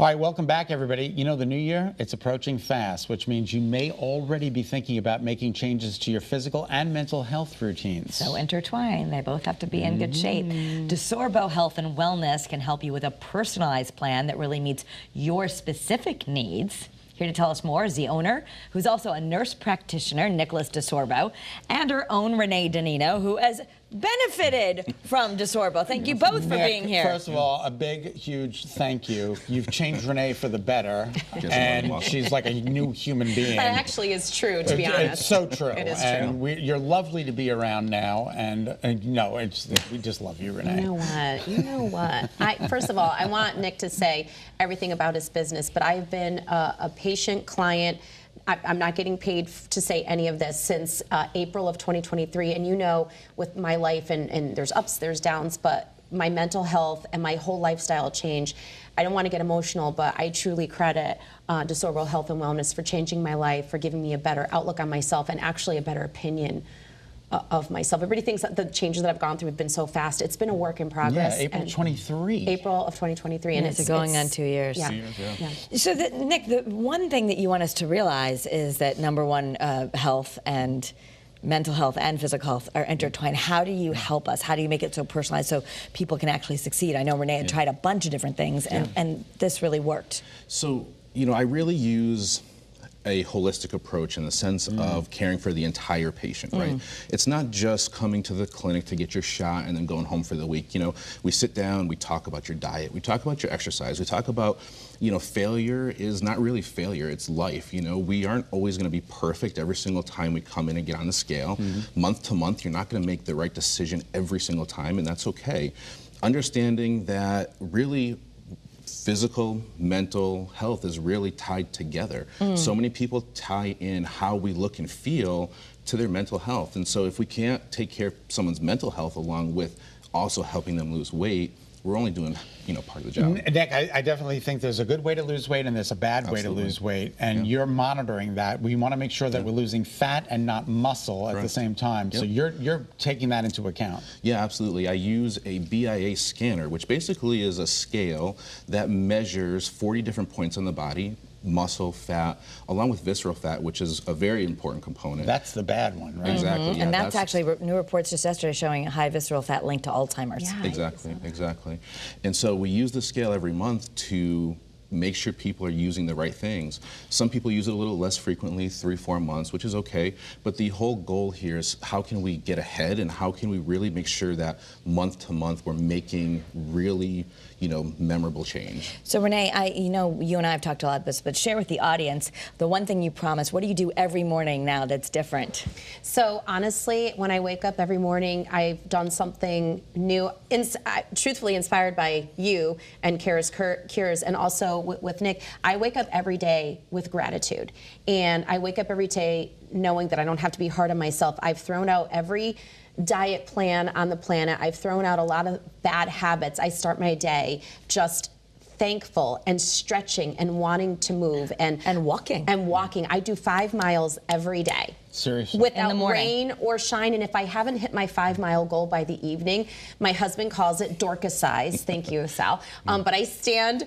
All right, welcome back, everybody. You know, the new year, it's approaching fast, which means you may already be thinking about making changes to your physical and mental health routines. So intertwined. They both have to be in good shape. DeSorbo Health and Wellness can help you with a personalized plan that really meets your specific needs. Here to tell us more is the owner, who's also a nurse practitioner, Nicholas DeSorbo, and her own Renee Danino, who has benefited from DeSorbo. Thank you both for being here. First of all, a big, huge thank you. You've changed Renee for the better, and she's like a new human being. That actually is true, to be honest. It's so true. It is and true. you're lovely to be around now, and no, we just love you, Renee. You know what? You know what? First of all, I want Nick to say everything about his business, but I've been a patient, client. I'm not getting paid to say any of this since April of 2023. And you know, with my life, and there's ups, there's downs, but my mental health and my whole lifestyle change. I don't want to get emotional, but I truly credit DeSorbo Health and Wellness for changing my life, for giving me a better outlook on myself and actually a better opinion of myself. Everybody thinks that the changes that I've gone through have been so fast. It's been a work in progress. Yeah, April 23. April of 2023. And it's going on 2 years. Yeah. 2 years, yeah. So, Nick, the one thing that you want us to realize is that number one, health and mental health and physical health are intertwined. How do you help us? How do you make it so personalized so people can actually succeed? I know Renee had tried a bunch of different things, and this really worked. So, you know, I really use a holistic approach in the sense of caring for the entire patient, right? It's not just coming to the clinic to get your shot and then going home for the week. You know, we sit down, we talk about your diet, we talk about your exercise, we talk about, you know, failure is not really failure, it's life. You know, we aren't always gonna be perfect every single time we come in and get on the scale. Month to month, you're not gonna make the right decision every single time, and that's okay. Understanding that really physical, mental health is really tied together. So many people tie in how we look and feel to their mental health. And so if we can't take care of someone's mental health along with also helping them lose weight, we're only doing, you know, part of the job. Nick, I definitely think there's a good way to lose weight and there's a bad way to lose weight, and you're monitoring that. We want to make sure that we're losing fat and not muscle at the same time. So you're taking that into account. Yeah, absolutely. I use a BIA scanner, which basically is a scale that measures 40 different points on the body: muscle, fat, along with visceral fat, which is a very important component. That's the bad one, right? Exactly. Yeah, And that's actually new reports just yesterday showing high visceral fat linked to Alzheimer's. Yeah. Exactly, exactly. And so we use the scale every month to make sure people are using the right things. Some people use it a little less frequently, 3-4 months, which is okay. But the whole goal here is how can we get ahead and how can we really make sure that month to month we're making really, you know, memorable change. So Renee, you know, you and I have talked a lot about this, but share with the audience the one thing you promised. What do you do every morning now that's different? So honestly, when I wake up every morning, I've done something new, truthfully inspired by you and Cures, and also with Nick. I wake up every day with gratitude, and I wake up every day knowing that I don't have to be hard on myself. I've thrown out every diet plan on the planet. I've thrown out a lot of bad habits. I start my day just thankful and stretching and wanting to move and walking. I do 5 miles every day. Seriously. Without rain or shine. And if I haven't hit my 5-mile goal by the evening, my husband calls it Dorcas-size. Thank you, Sal. But I stand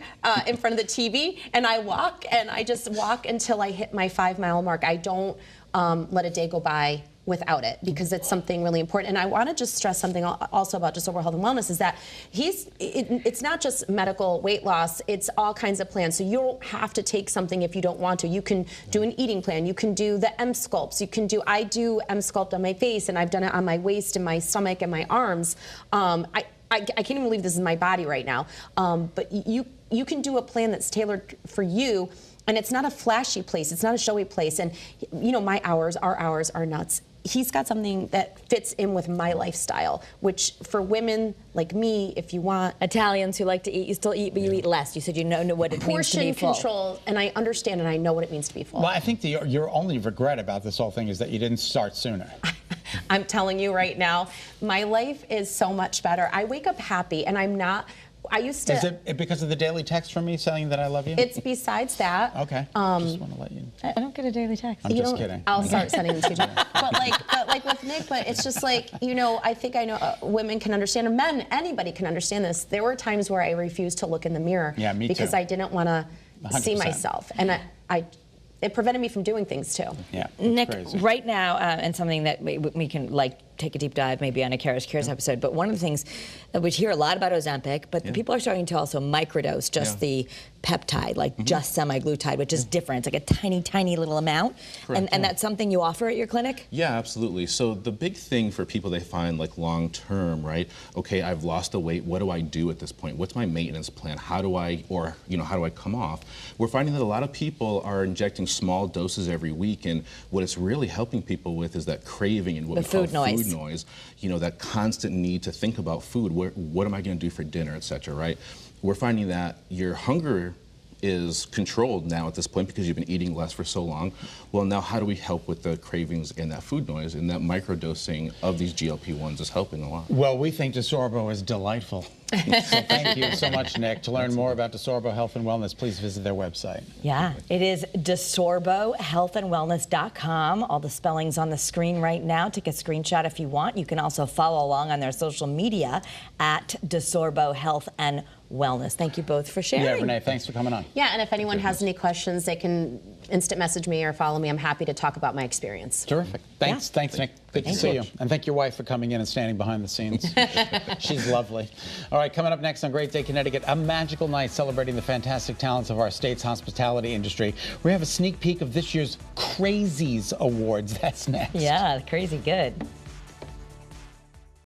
in front of the TV and I walk, and I just walk until I hit my 5-mile mark. I don't let a day go by without it, because it's something really important. And I want to just stress something also about DeSorbo Health and Wellness is that it's not just medical weight loss, it's all kinds of plans. So you don't have to take something if you don't want to. You can do an eating plan, you can do the M-Sculpts, I do M-Sculpt on my face, and I've done it on my waist and my stomach and my arms. I can't even believe this is my body right now. But you can do a plan that's tailored for you. And it's not a flashy place, it's not a showy place. And you know, our hours are nuts. He's got something that fits in with my lifestyle, which for women like me, if you want. Italians who like to eat, you still eat, but you eat less. You said you know what it means to be full. Portion control, and I understand and I know what it means to be full. Well, I think your only regret about this whole thing is that you didn't start sooner. I'm telling you right now, my life is so much better. I wake up happy, and I'm not I used to. Is it because of the daily text from me saying that I love you? It's besides that. Okay. Just want to let you. I don't get a daily text. I'm just kidding. I'll start sending them to you. But like with Nick, but it's just like, you know, I think I know women can understand, or men, anybody can understand this. There were times where I refused to look in the mirror. Yeah, me because too. I didn't want to see 100%. myself, and it prevented me from doing things too. Yeah. Nick, crazy. right now, and something that we can like take a deep dive maybe on a Kara's Cures episode, but one of the things that we hear a lot about Ozempic, but people are starting to also microdose just the peptide, like just semaglutide, which is different. It's like a tiny, tiny little amount. Correct, And that's something you offer at your clinic? Yeah, absolutely. So the big thing for people they find like long term, right? Okay, I've lost the weight. What do I do at this point? What's my maintenance plan? How do I come off? We're finding that a lot of people are injecting small doses every week, and what it's really helping people with is that craving and what we call food noise. You know, that constant need to think about food. What am I going to do for dinner, etc. Right? We're finding that your hunger is controlled now at this point because you've been eating less for so long. Well, now how do we help with the cravings and that food noise? And that microdosing of these GLP-1s is helping a lot. Well, we think DeSorbo is delightful. So thank you so much, Nick. To learn more about DeSorbo Health and Wellness, please visit their website. Yeah, it is DeSorboHealthandWellness.com. All the spellings on the screen right now. Take a screenshot if you want. You can also follow along on their social media at DeSorbo Health and Wellness. Thank you both for sharing. Yeah, Renee, thanks for coming on. Yeah, and if anyone has any questions, they can instant message me or follow me. I'm happy to talk about my experience. Terrific. Thanks, thanks, Nick. Good to see you. And thank your wife for coming in and standing behind the scenes. She's lovely. All right, coming up next on Great Day Connecticut, a magical night celebrating the fantastic talents of our state's hospitality industry. We have a sneak peek of this year's Crazies Awards. That's next. Yeah, crazy good.